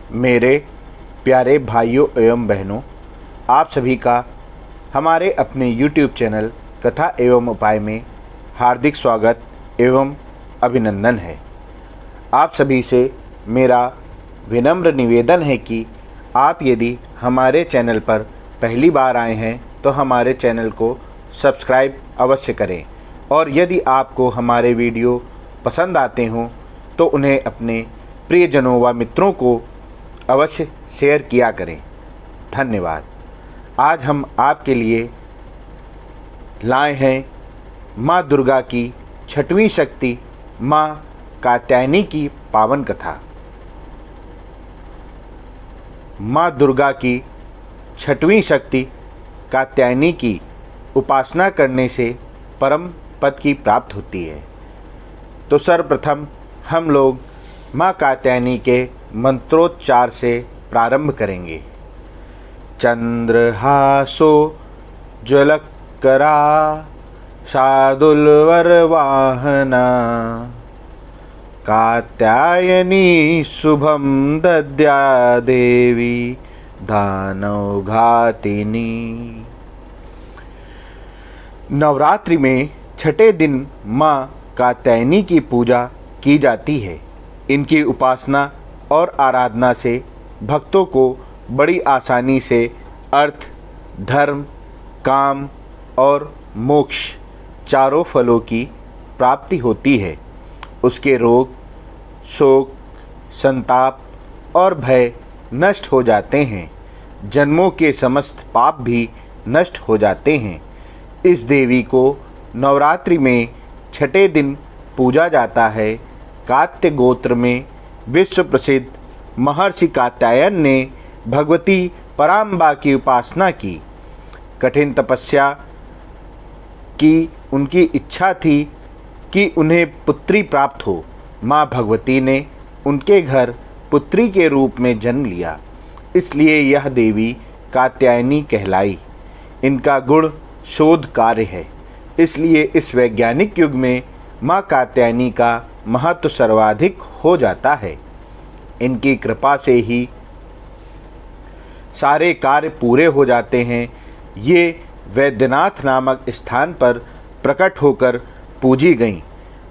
मेरे प्यारे भाइयों एवं बहनों, आप सभी का हमारे अपने YouTube चैनल कथा एवं उपाय में हार्दिक स्वागत एवं अभिनंदन है। आप सभी से मेरा विनम्र निवेदन है कि आप यदि हमारे चैनल पर पहली बार आए हैं तो हमारे चैनल को सब्सक्राइब अवश्य करें और यदि आपको हमारे वीडियो पसंद आते हों तो उन्हें अपने प्रियजनों व मित्रों को अवश्य शेयर किया करें। धन्यवाद। आज हम आपके लिए लाए हैं माँ दुर्गा की छठवीं शक्ति माँ कात्यायनी की पावन कथा। माँ दुर्गा की छठवीं शक्ति कात्यायनी की उपासना करने से परम पद की प्राप्त होती है। तो सर्वप्रथम हम लोग माँ कात्यायनी के मंत्रोच्चार से प्रारंभ करेंगे। चंद्रहासो ज्वलकरा शार्दूलवरवाहना कात्यायनी शुभम दद्या देवी दानवघातिनी। नवरात्रि में छठे दिन माँ कात्यायनी की पूजा की जाती है। इनकी उपासना और आराधना से भक्तों को बड़ी आसानी से अर्थ, धर्म, काम और मोक्ष चारों फलों की प्राप्ति होती है। उसके रोग, शोक, संताप और भय नष्ट हो जाते हैं। जन्मों के समस्त पाप भी नष्ट हो जाते हैं। इस देवी को नवरात्रि में छठे दिन पूजा जाता है। कात्य गोत्र में विश्व प्रसिद्ध महर्षि कात्यायन ने भगवती पराम्बा की उपासना की। कठिन तपस्या की उनकी इच्छा थी कि उन्हें पुत्री प्राप्त हो। माँ भगवती ने उनके घर पुत्री के रूप में जन्म लिया, इसलिए यह देवी कात्यायनी कहलाई। इनका गुण शोध कार्य है, इसलिए इस वैज्ञानिक युग में माँ कात्यायनी का महत्व सर्वाधिक हो जाता है। इनकी कृपा से ही सारे कार्य पूरे हो जाते हैं। ये वैद्यनाथ नामक स्थान पर प्रकट होकर पूजी गईं।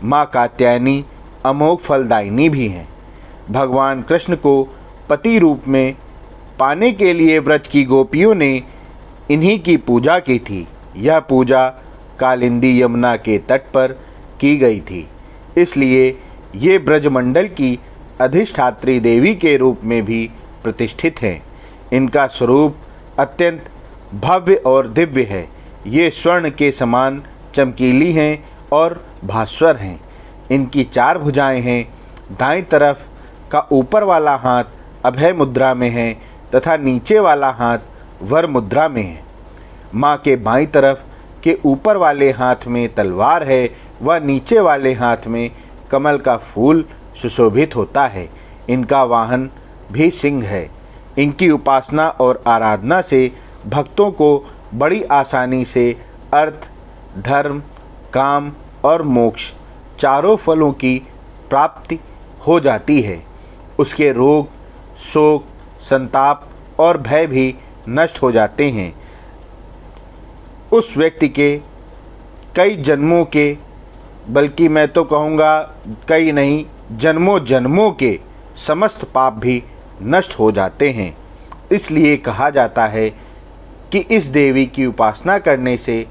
माँ कात्यायनी अमोघ फलदायिनी भी हैं। भगवान कृष्ण को पति रूप में पाने के लिए व्रज की गोपियों ने इन्हीं की पूजा की थी। यह पूजा कालिंदी यमुना के तट पर की गई थी, इसलिए ये ब्रजमंडल की अधिष्ठात्री देवी के रूप में भी प्रतिष्ठित हैं। इनका स्वरूप अत्यंत भव्य और दिव्य है। ये स्वर्ण के समान चमकीली हैं और भास्वर हैं। इनकी चार भुजाएं हैं। दाईं तरफ का ऊपर वाला हाथ अभय मुद्रा में है तथा नीचे वाला हाथ वर मुद्रा में है। माँ के बाईं तरफ के ऊपर वाले हाथ में तलवार है व नीचे वाले हाथ में कमल का फूल सुशोभित होता है। इनका वाहन भी सिंह है। इनकी उपासना और आराधना से भक्तों को बड़ी आसानी से अर्थ, धर्म, काम और मोक्ष चारों फलों की प्राप्ति हो जाती है। उसके रोग, शोक, संताप और भय भी नष्ट हो जाते हैं। उस व्यक्ति के कई जन्मों के, बल्कि मैं तो कहूँगा कई नहीं, जन्मों जन्मों के समस्त पाप भी नष्ट हो जाते हैं। इसलिए कहा जाता है कि इस देवी की उपासना करने से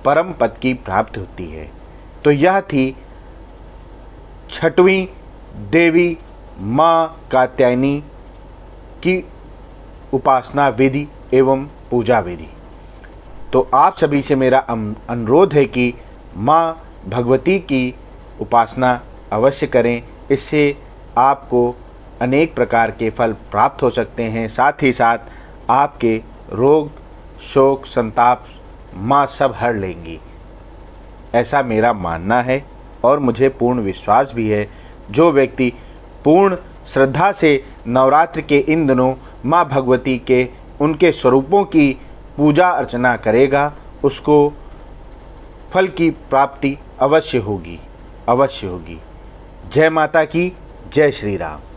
परम पद की प्राप्ति होती है। तो यह थी छठवीं देवी माँ कात्यायनी की उपासना विधि एवं पूजा विधि। तो आप सभी से मेरा अनुरोध है कि माँ भगवती की उपासना अवश्य करें। इससे आपको अनेक प्रकार के फल प्राप्त हो सकते हैं। साथ ही साथ आपके रोग, शोक, संताप माँ सब हर लेंगी, ऐसा मेरा मानना है और मुझे पूर्ण विश्वास भी है। जो व्यक्ति पूर्ण श्रद्धा से नवरात्र के इन दिनों माँ भगवती के उनके स्वरूपों की पूजा अर्चना करेगा, उसको फल की प्राप्ति अवश्य होगी, अवश्य होगी। जय माता की, जय श्री राम।